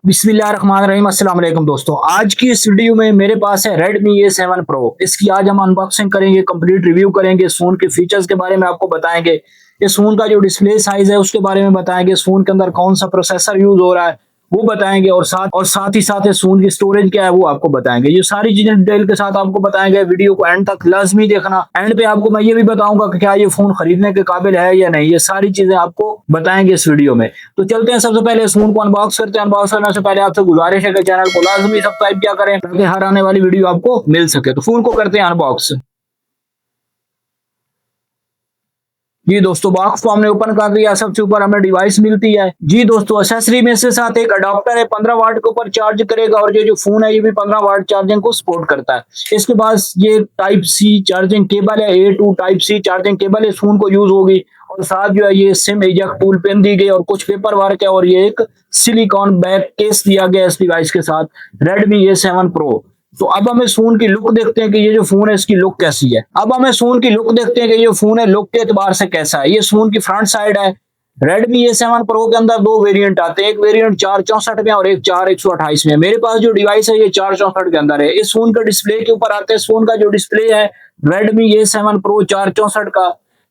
बिस्मिल्लाहिर्रहमानिर्रहीम। अस्सलाम वालेकुम दोस्तों, आज की इस वीडियो में मेरे पास है Redmi A7 Pro। इसकी आज हम अनबॉक्सिंग करेंगे, कंप्लीट रिव्यू करेंगे, इस फोन के फीचर्स के बारे में आपको बताएंगे। इस फोन का जो डिस्प्ले साइज है उसके बारे में बताएंगे, इस फोन के अंदर कौन सा प्रोसेसर यूज हो रहा है वो बताएंगे, और साथ ही साथ इस फोन की स्टोरेज क्या है वो आपको बताएंगे। ये सारी चीजें डिटेल के साथ आपको बताएंगे। वीडियो को एंड तक लाजमी देखना। एंड पे आपको मैं ये भी बताऊंगा कि क्या ये फोन खरीदने के काबिल है या नहीं। ये सारी चीजें आपको बताएंगे इस वीडियो में। तो चलते हैं, सबसे पहले इस फोन को अनबॉक्स करते हैं। अनबॉक्स करने से पहले आपसे गुजारिश है कि चैनल को लाजमी सब्सक्राइब किया करें ताकि हर आने वाली वीडियो आपको मिल सके। तो फोन को करते हैं अनबॉक्स। जी दोस्तों, बॉक्स को हमने ओपन कर दिया। सबसे ऊपर हमें डिवाइस मिलती है। जी दोस्तों, एक्सेसरी में से साथ एक अडॉप्टर है, 15 वाट के ऊपर चार्ज करेगा, और ये जो फोन है ये भी 15 वाट चार्जिंग को सपोर्ट करता है। इसके बाद ये टाइप सी चार्जिंग केबल है, A to type C charging cable इस फोन को यूज होगी। और साथ जो है ये सिम इजेक्ट टूल पेन दी गई और कुछ पेपर वर्क है, और ये एक सिलिकॉन बैक केस दिया गया इस डिवाइस के साथ, Redmi A7 Pro। तो अब हम इस फोन की लुक देखते हैं कि ये जो फोन है इसकी लुक कैसी है। अब हम इस फोन की लुक देखते हैं कि ये फोन है लुक के एतबार से कैसा है। ये फोन की फ्रंट साइड है। Redmi A7 Pro के अंदर दो वेरिएंट आते हैं, एक वेरिएंट 464 में और एक 4128 में। मेरे पास जो डिवाइस है ये 464 के अंदर है। इस फोन का डिस्प्ले के ऊपर आते हैं। इस फोन का जो डिस्प्ले है Redmi A7 Pro 464 का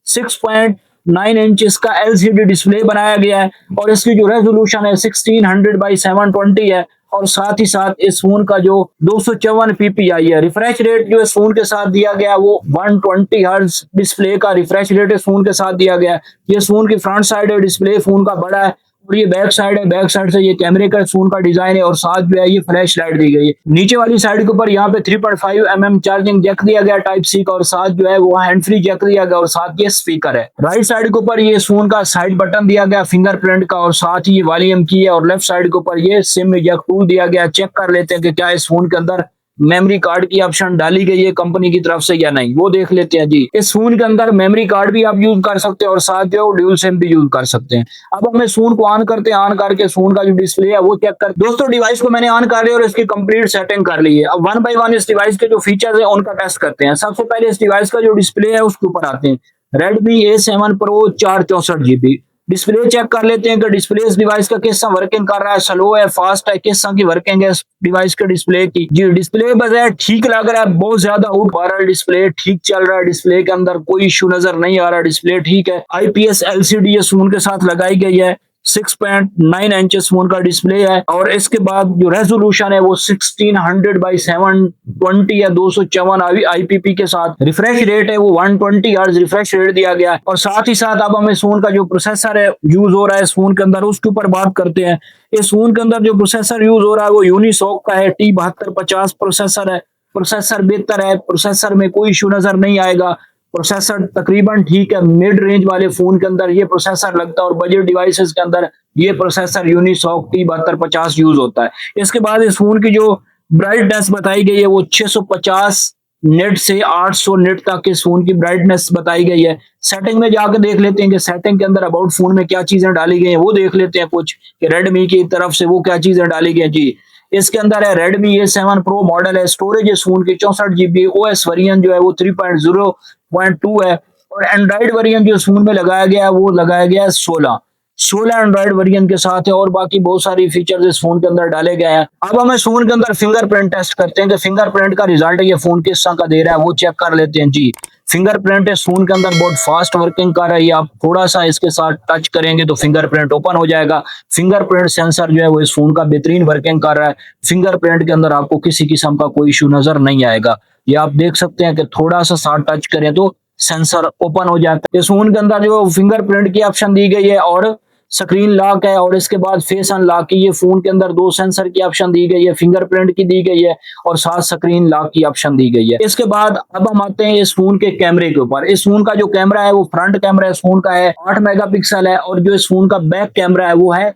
6.9 इंच इसका LCD डिस्प्ले बनाया गया है, और इसकी जो रेजोल्यूशन है 1600 बाई 720 है। और साथ ही साथ इस फोन का जो 254 ppi है। रिफ्रेश रेट जो इस फोन के साथ दिया गया है वो 120 हर्ट्ज डिस्प्ले का रिफ्रेश रेट इस फोन के साथ दिया गया है। ये फोन की फ्रंट साइड है, डिस्प्ले फोन का बड़ा है, और ये बैक साइड है। बैक साइड से ये कैमरे का फोन का डिजाइन है, और साथ जो है ये फ्लैश लाइट दी गई है। नीचे वाली साइड के ऊपर यहाँ पे 3.5 mm चार्जिंग जैक दिया गया टाइप सी का, और साथ जो है वो हैंड फ्री जैक दिया गया, और साथ ये स्पीकर है। राइट साइड के ऊपर ये फोन का साइड बटन दिया गया फिंगरप्रिंट का, और साथ ही ये वॉल्यूम की है। और लेफ्ट साइड के ऊपर ये सिम जैक टूल दिया गया। चेक कर लेते हैं कि क्या इस फोन के अंदर मेमोरी कार्ड की ऑप्शन डाली गई है कंपनी की तरफ से या नहीं, वो देख लेते हैं। जी, इस फोन के अंदर मेमोरी कार्ड भी आप यूज कर सकते हैं, और साथ जो ड्यूल सिम भी यूज कर सकते हैं। अब हम इस फोन को ऑन करते हैं। ऑन करके फोन का जो डिस्प्ले है वो चेक कर। दोस्तों, डिवाइस को मैंने ऑन कर लिया और इसकी कंप्लीट सेटिंग कर ली है। अब वन बाय वन इस डिवाइस के जो फीचर्स है उनका टेस्ट करते हैं। सबसे पहले इस डिवाइस का जो डिस्प्ले है उसके ऊपर आते हैं। Redmi A7 Pro 464GB display check कर लेते हैं कि डिस्प्ले इस डिवाइस का किस तरह वर्किंग कर रहा है, स्लो है, फास्ट है, किस तरह की वर्किंग है इस डिवाइस के डिस्प्ले की। जी, डिस्प्ले बजाय ठीक लग रहा है, बहुत ज्यादा आउट आ रहा है, डिस्प्ले ठीक चल रहा है, डिस्प्ले के अंदर कोई इशू नजर नहीं आ रहा, डिस्प्ले ठीक है। IPS LCD इस फोन के साथ लगाई गई है। 6.9 इंचेस फोन का डिस्प्ले है, और इसके बाद जो रेजोल्यूशन है वो 1600 बाई 720 है, 254 IPP के साथ। रिफ्रेश रेट है वो 120 हर्ट्ज रिफ्रेश रेट दिया गया है। और साथ ही साथ अब हम इस फोन का जो प्रोसेसर है यूज हो रहा है इस फोन के अंदर उसके ऊपर बात करते हैं। इस फोन के अंदर जो प्रोसेसर यूज हो रहा है वो यूनिसॉक का है, T7250 प्रोसेसर है। प्रोसेसर बेहतर है, प्रोसेसर में कोई इशू नजर नहीं आएगा। प्रोसेसर तकरीबन ठीक है। मिड रेंज वाले फोन के अंदर ये प्रोसेसर लगता है, और बजट डिवाइसेस के अंदर ये प्रोसेसर यूनिसॉक T7250 यूज होता है। इसके बाद इस फोन की जो ब्राइटनेस बताई गई है वो 650 नेट से 800 नेट तक इस फोन की ब्राइटनेस बताई गई है। सेटिंग में जाकर देख लेते हैं कि सेटिंग के अंदर अबाउट फोन में क्या चीजें डाली गई हैं, वो देख लेते हैं कुछ कि Redmi की तरफ से वो क्या चीजें डाली गई हैं। जी, इसके अंदर है Redmi A7 Pro मॉडल है। स्टोरेज इस फोन की 64GB। OS वेरिएंट जो है वो 3.0.2 है, और एंड्रॉइड वेरिएंट जो इस फोन में लगाया गया है वो लगाया गया है 16 एंड्रॉइड वेरिएंट के साथ है, और बाकी बहुत सारी फीचर्स इस फोन के अंदर डाले गए हैं। अब हम इस फोन के अंदर फिंगरप्रिंट टेस्ट करते हैं कि फिंगरप्रिंट का रिजल्ट ये फोन किस तरह का दे रहा है, वो चेक कर लेते हैं। जी, फिंगरप्रिंट इस फोन के अंदर बहुत फास्ट वर्किंग कर रही है। आप थोड़ा सा इसके साथ टच करेंगे तो फिंगरप्रिंट ओपन हो जाएगा। फिंगरप्रिंट सेंसर जो है वो इस फोन का बेहतरीन वर्किंग कर रहा है। फिंगरप्रिंट के अंदर आपको किसी किस्म का कोई इशू नजर नहीं आएगा। ये आप देख सकते हैं कि थोड़ा सा साथ टच करें तो सेंसर ओपन हो जाता है। इस फोन के अंदर जो फिंगरप्रिंट की ऑप्शन दी गई है, और स्क्रीन लॉक है, और इसके बाद फेस अनलॉक की। ये फोन के अंदर दो सेंसर की ऑप्शन दी गई है, फिंगरप्रिंट की दी गई है, और साथ स्क्रीन लॉक की ऑप्शन दी गई है। इसके बाद अब हम आते हैं इस फोन के कैमरे के ऊपर। इस फोन का जो कैमरा है वो फ्रंट कैमरा इस फोन का है 8 मेगापिक्सल है, और जो इस फोन का बैक कैमरा है वो है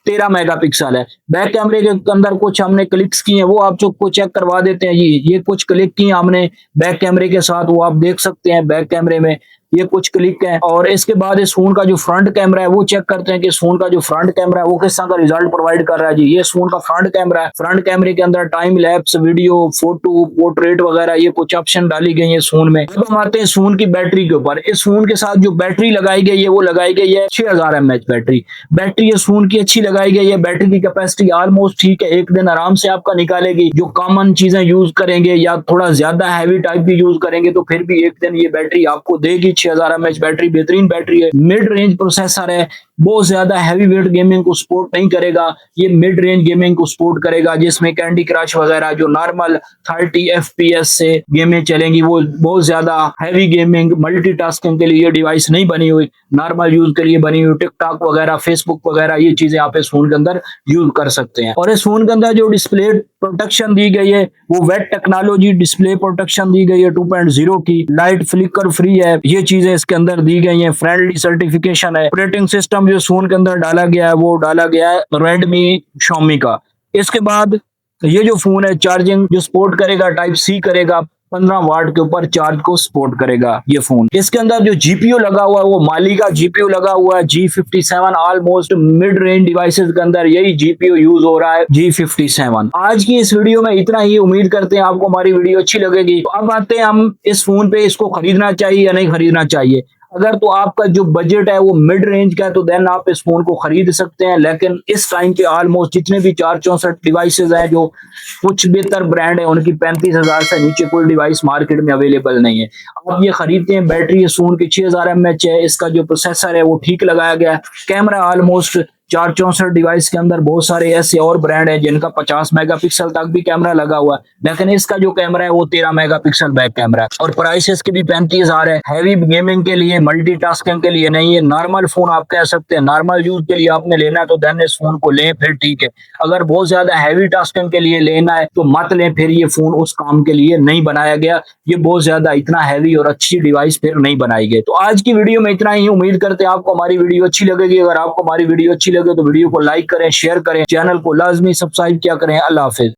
13 मेगापिक्सल है। बैक कैमरे के अंदर कुछ हमने क्लिक्स किए हैं, वो आप को चेक करवा देते हैं। ये कुछ क्लिक किए हमने बैक कैमरे के साथ, वो आप देख सकते हैं बैक कैमरे में। ये कुछ क्लिक है। और इसके बाद इस फोन का जो फ्रंट कैमरा है वो चेक करते हैं कि इस फोन का जो फ्रंट कैमरा है वो किस तरह का रिजल्ट प्रोवाइड कर रहा है जी। ये इस फोन का फ्रंट कैमरा है। फ्रंट कैमरे के अंदर time lapse, video, photo, portrait वगैरह ये कुछ ऑप्शन डाली गई है इस फोन में। अब हम आते हैं इस फोन की बैटरी के ऊपर। इस फोन के साथ जो बैटरी लगाई गई है वो लगाई गई है 6000 mAh बैटरी। बैटरी इस फोन की अच्छी लगाई गई है। बैटरी की कैपेसिटी ऑलमोस्ट ठीक है, एक दिन आराम से आपका निकालेगी। जो कॉमन चीजें यूज करेंगे या थोड़ा ज्यादा हैवी टाइप भी यूज करेंगे तो फिर भी एक दिन ये बैटरी आपको देगी। 6000 mAh बैटरी बेहतरीन बैटरी है। मिड रेंज प्रोसेसर है, बहुत ज्यादा हैवी वेट गेमिंग को सपोर्ट नहीं करेगा। ये मिड रेंज गेमिंग को सपोर्ट करेगा जिसमें कैंडी क्रश वगैरह जो नॉर्मल 30 FPS से गेमें चलेंगी। वो बहुत ज्यादा हैवी गेमिंग मल्टीटास्किंग के लिए ये डिवाइस नहीं बनी हुई, नॉर्मल यूज के लिए बनी हुई। टिकटॉक वगैरह, फेसबुक वगैरह ये चीजें आप इस फोन के अंदर यूज कर सकते हैं। और इस फोन के अंदर जो डिस्प्ले प्रोटेक्शन दी गई है वो वेट टेक्नोलॉजी डिस्प्ले प्रोटेक्शन दी गई है 2.0 की। लाइट फ्लिकर फ्री है, ये चीजें इसके अंदर दी गई हैं। फ्रेंडली सर्टिफिकेशन है। ऑपरेटिंग सिस्टम जो फोन के अंदर डाला गया है वो डाला गया है रेडमी Xiaomi का। इसके बाद ये जो फोन है चार्जिंग जो सपोर्ट करेगा, टाइप सी करेगा, 15 वाट के ऊपर चार्ज को सपोर्ट करेगा ये फोन। इसके अंदर जो जीपीयू लगा हुआ है वो माली का जीपीयू लगा हुआ है G57। Almost mid range devices के अंदर यही जीपीयू यूज हो रहा है, G57। आज की इस वीडियो में इतना ही। उम्मीद करते हैं आपको हमारी वीडियो अच्छी लगेगी। तो अब आते हैं हम इस फोन पे, इसको खरीदना चाहिए या नहीं खरीदना चाहिए। अगर तो आपका जो बजट है वो मिड रेंज का है तो देन आप इस फोन को खरीद सकते हैं। लेकिन इस टाइम पे ऑलमोस्ट जितने भी 464 डिवाइसेस हैं जो कुछ बेहतर ब्रांड है उनकी 35,000 से नीचे कोई डिवाइस मार्केट में अवेलेबल नहीं है। आप ये खरीदते हैं। बैटरी इस फोन की 6000 mAh है। इसका जो प्रोसेसर है वो ठीक लगाया गया है। कैमरा ऑलमोस्ट 464 डिवाइस के अंदर बहुत सारे ऐसे और ब्रांड हैं जिनका 50 मेगापिक्सल तक भी कैमरा लगा हुआ है, लेकिन इसका जो कैमरा है वो 13 मेगापिक्सल बैक कैमरा है। और प्राइस इसकी भी 35,000 है। हैवी गेमिंग के लिए, मल्टीटास्किंग के लिए नहीं है। नॉर्मल फोन आप कह सकते हैं, नॉर्मल यूज के लिए आपने लेना है तो देन इस फोन को लें, फिर ठीक है। अगर बहुत ज्यादा हैवी टास्किंग के लिए लेना है तो मत लें, फिर ये फोन उस काम के लिए नहीं बनाया गया। ये बहुत ज्यादा इतना हैवी और अच्छी डिवाइस फिर नहीं बनाई गई। तो आज की वीडियो में इतना ही। उम्मीद करते हैं आपको हमारी वीडियो अच्छी लगेगी। अगर आपको हमारी वीडियो अच्छी लगे तो वीडियो को लाइक करें, शेयर करें, चैनल को लाजमी सब्सक्राइब किया करें। अल्लाह हाफिज।